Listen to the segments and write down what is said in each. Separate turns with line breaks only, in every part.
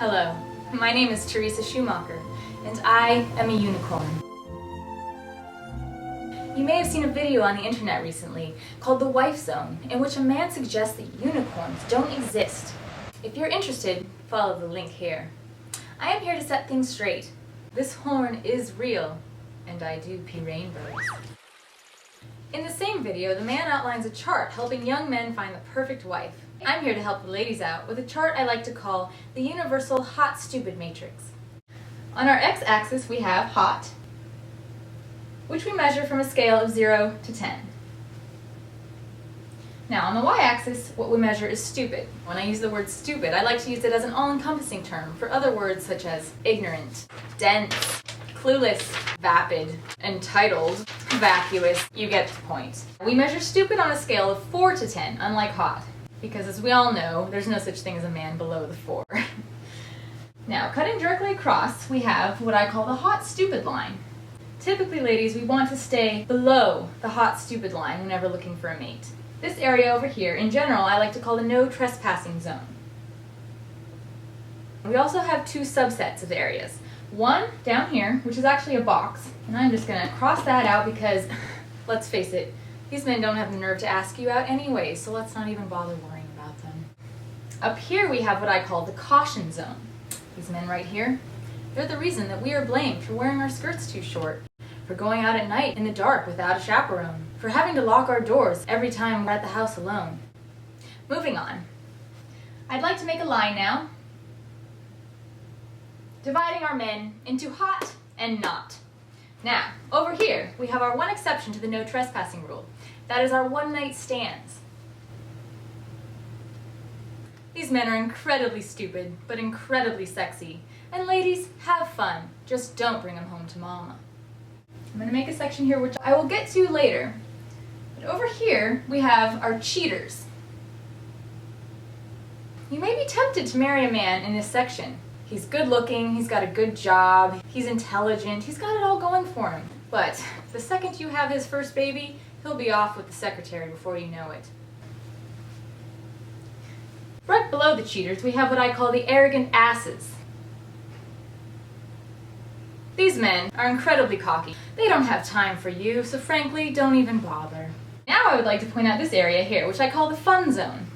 Hello, my name is Teresa Schumacher, and I am a unicorn. You may have seen a video on the internet recently called The Wife Zone, in which a man suggests that unicorns don't exist. If you're interested, follow the link here. I am here to set things straight. This horn is real, and I do pee rainbows. In the same video, the man outlines a chart helping young men find the perfect wife. I'm here to help the ladies out with a chart I like to call the Universal Hot Stupid Matrix. On our x-axis we have hot, which we measure from a scale of 0 to 10. Now on the y-axis, what we measure is stupid. When I use the word stupid, I like to use it as an all-encompassing term for other words such as ignorant, dense, clueless, vapid, entitled, vacuous. You get the point. We measure stupid on a scale of 4 to 10, unlike hot, because as we all know, there's no such thing as a man below the 4. Now, cutting directly across, we have what I call the hot stupid line. Typically, ladies, we want to stay below the hot stupid line whenever looking for a mate. This area over here, in general, I like to call the no trespassing zone. We also have two subsets of areas. One down here, which is actually a box, and I'm just going to cross that out because, let's face it, these men don't have the nerve to ask you out anyway, so let's not even bother worrying about them. Up here we have what I call the caution zone. These men right here, they're the reason that we are blamed for wearing our skirts too short, for going out at night in the dark without a chaperone, for having to lock our doors every time we're at the house alone. Moving on. I'd like to make a line now, dividing our men into hot and not. Now, over here, we have our one exception to the no trespassing rule. That is our one-night stands. These men are incredibly stupid, but incredibly sexy. And ladies, have fun. Just don't bring them home to mama. I'm going to make a section here which I will get to later. But over here, we have our cheaters. You may be tempted to marry a man in this section. He's good looking, he's got a good job, he's intelligent, he's got it all going for him. But the second you have his first baby, he'll be off with the secretary before you know it. Right below the cheaters, we have what I call the arrogant asses. These men are incredibly cocky. They don't have time for you, so frankly, don't even bother. Now I would like to point out this area here, which I call the fun zone.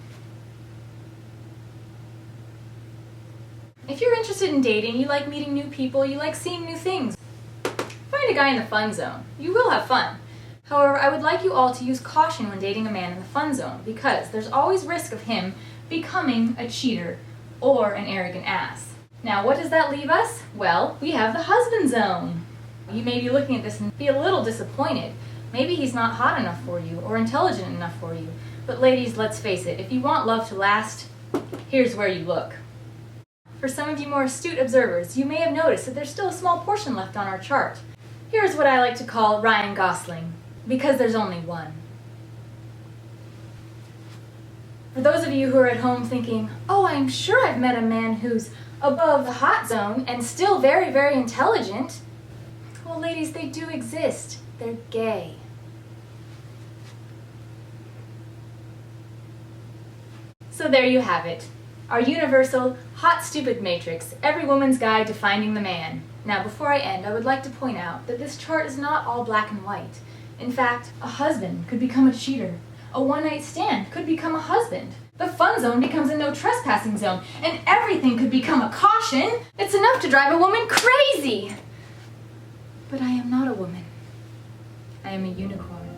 If you're interested in dating, you like meeting new people, you like seeing new things, find a guy in the fun zone. You will have fun. However, I would like you all to use caution when dating a man in the fun zone because there's always risk of him becoming a cheater or an arrogant ass. Now, what does that leave us? Well, we have the husband zone. You may be looking at this and be a little disappointed. Maybe he's not hot enough for you or intelligent enough for you. But ladies, let's face it, if you want love to last, here's where you look. For some of you more astute observers, you may have noticed that there's still a small portion left on our chart. Here's what I like to call Ryan Gosling, because there's only one. For those of you who are at home thinking, oh, I'm sure I've met a man who's above the hot zone and still very, very intelligent. Well, ladies, they do exist. They're gay. So there you have it. Our universal hot stupid matrix, every woman's guide to finding the man. Now before I end, I would like to point out that this chart is not all black and white. In fact, a husband could become a cheater. A one-night stand could become a husband. The fun zone becomes a no trespassing zone, and everything could become a caution. It's enough to drive a woman crazy. But I am not a woman. I am a unicorn.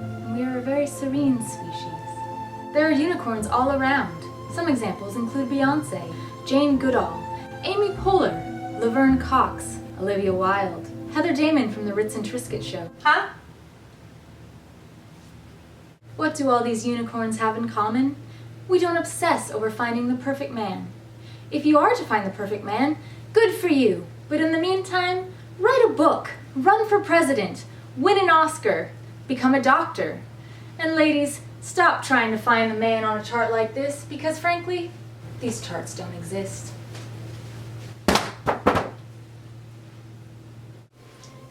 And we are a very serene species. There are unicorns all around. Some examples include Beyonce, Jane Goodall, Amy Poehler, Laverne Cox, Olivia Wilde, Heather Damon from the Ritz and Triscuit show. Huh? What do all these unicorns have in common? We don't obsess over finding the perfect man. If you are to find the perfect man, good for you. But in the meantime, write a book, run for president, win an Oscar, become a doctor. And ladies, stop trying to find the man on a chart like this because frankly, these charts don't exist.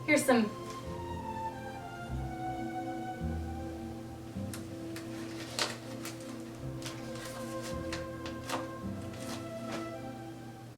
Here's some